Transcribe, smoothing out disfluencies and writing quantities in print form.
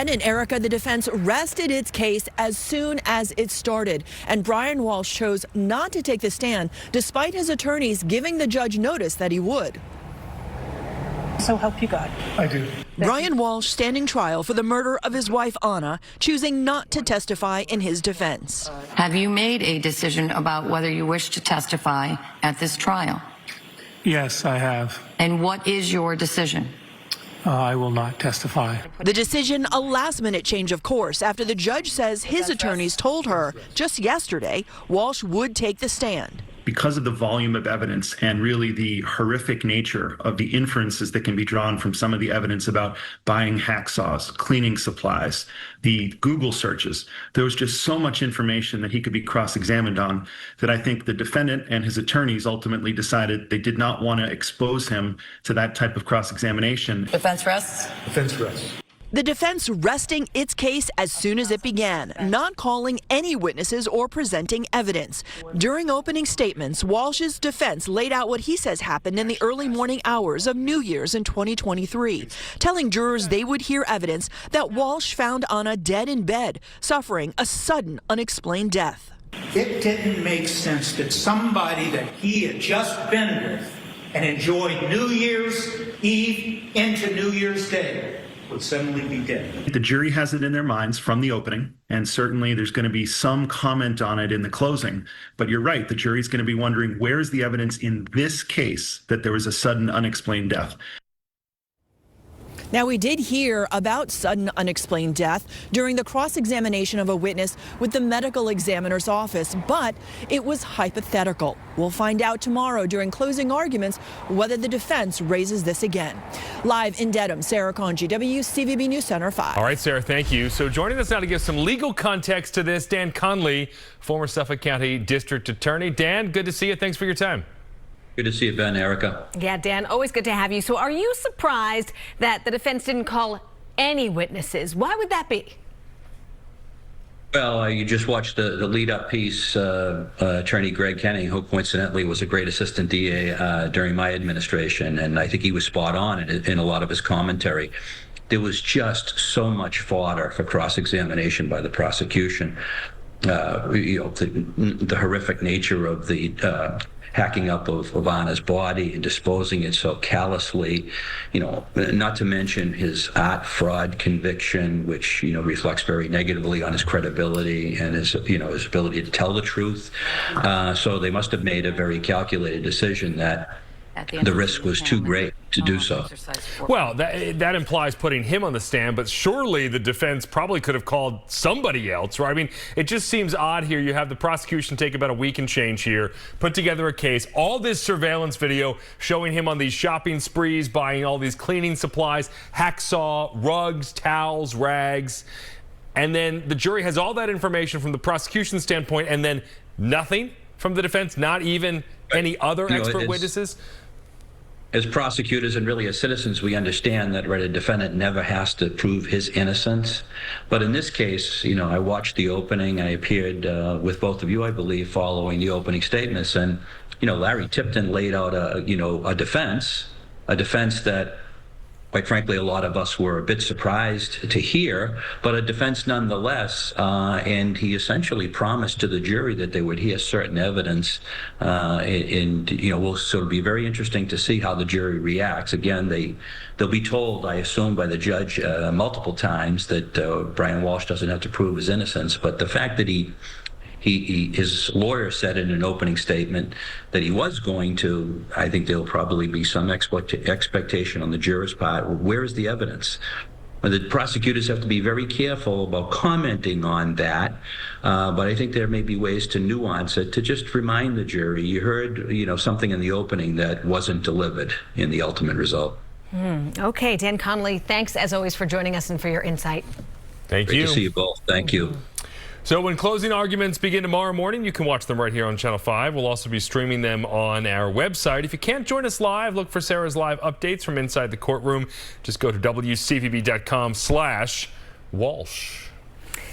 And Erica, the defense rested its case as soon as it started, and Brian Walsh chose not to take the stand despite his attorneys giving the judge notice that he would. So help you God. I do. Brian Walsh standing trial for the murder of his wife Anna, choosing not to testify in his defense. Have you made a decision about whether you wish to testify at this trial? Yes, I have. And what is your decision? I will not testify. The decision, a last-minute change of course after the judge says his attorneys told her just yesterday Walsh would take the stand. Because of the volume of evidence and really the horrific nature of the inferences that can be drawn from some of the evidence about buying hacksaws, cleaning supplies, the Google searches, there was just so much information that he could be cross-examined on that I think the defendant and his attorneys ultimately decided they did not want to expose him to that type of cross-examination. Defense rests? Defense rests. The defense resting its case as soon as it began, not calling any witnesses or presenting evidence. During opening statements, Walsh's defense laid out what he says happened in the early morning hours of New Year's in 2023, telling jurors they would hear evidence that Walsh found Anna dead in bed, suffering a sudden, unexplained death. It didn't make sense that somebody that he had just been with and enjoyed New Year's Eve into New Year's Day would suddenly be dead. The jury has it in their minds from the opening, and certainly there's going to be some comment on it in the closing. But you're right, the jury's going to be wondering, where's the evidence in this case that there was a sudden unexplained death? Now, we did hear about sudden unexplained death during the cross-examination of a witness with the medical examiner's office, but it was hypothetical. We'll find out tomorrow during closing arguments whether the defense raises this again. Live in Dedham, Sarah Conji, WCVB News Center 5. All right, Sarah, thank you. So joining us now to give some legal context to this, Dan Conley, former Suffolk County District Attorney. Dan, good to see you. Thanks for your time. Good to see you, Ben. Erica. Yeah, Dan, always good to have you. So are you surprised that the defense didn't call any witnesses? Why would that be? Well, you just watched the lead-up piece, Attorney Greg Kenny, who coincidentally was a great assistant DA during my administration, and I think he was spot on in a lot of his commentary. There was just so much fodder for cross-examination by the prosecution. The horrific nature of the hacking up of Anna's body and disposing it so callously, not to mention his art fraud conviction, which, reflects very negatively on his credibility and his ability to tell the truth. So they must have made a very calculated decision that the risk was too great to do so. Well, that implies putting him on the stand, but surely the defense probably could have called somebody else, right? I mean, it just seems odd here. You have the prosecution take about a week and change here, put together a case, all this surveillance video showing him on these shopping sprees, buying all these cleaning supplies, hacksaw, rugs, towels, rags, and then the jury has all that information from the prosecution standpoint, and then nothing from the defense, not even any other expert witnesses. As prosecutors and really as citizens, we understand that a defendant never has to prove his innocence. But in this case, I watched the opening. I appeared with both of you, I believe, following the opening statements. And, Larry Tipton laid out a defense that, quite frankly, a lot of us were a bit surprised to hear, but a defense nonetheless. And he essentially promised to the jury that they would hear certain evidence. Will sort of be very interesting to see how the jury reacts. Again, they'll be told, I assume, by the judge multiple times that Brian Walsh doesn't have to prove his innocence. But the fact that his lawyer said in an opening statement that he was going to, I think there'll probably be some expectation on the jurors' part. Where is the evidence? The prosecutors have to be very careful about commenting on that, but I think there may be ways to nuance it to just remind the jury, you heard, something in the opening that wasn't delivered in the ultimate result. Okay, Dan Conley, thanks as always for joining us and for your insight. Thank you. Great to see you both. Thank you. So when closing arguments begin tomorrow morning, you can watch them right here on Channel 5. We'll also be streaming them on our website. If you can't join us live, look for Sarah's live updates from inside the courtroom. Just go to WCVB.com/Walsh.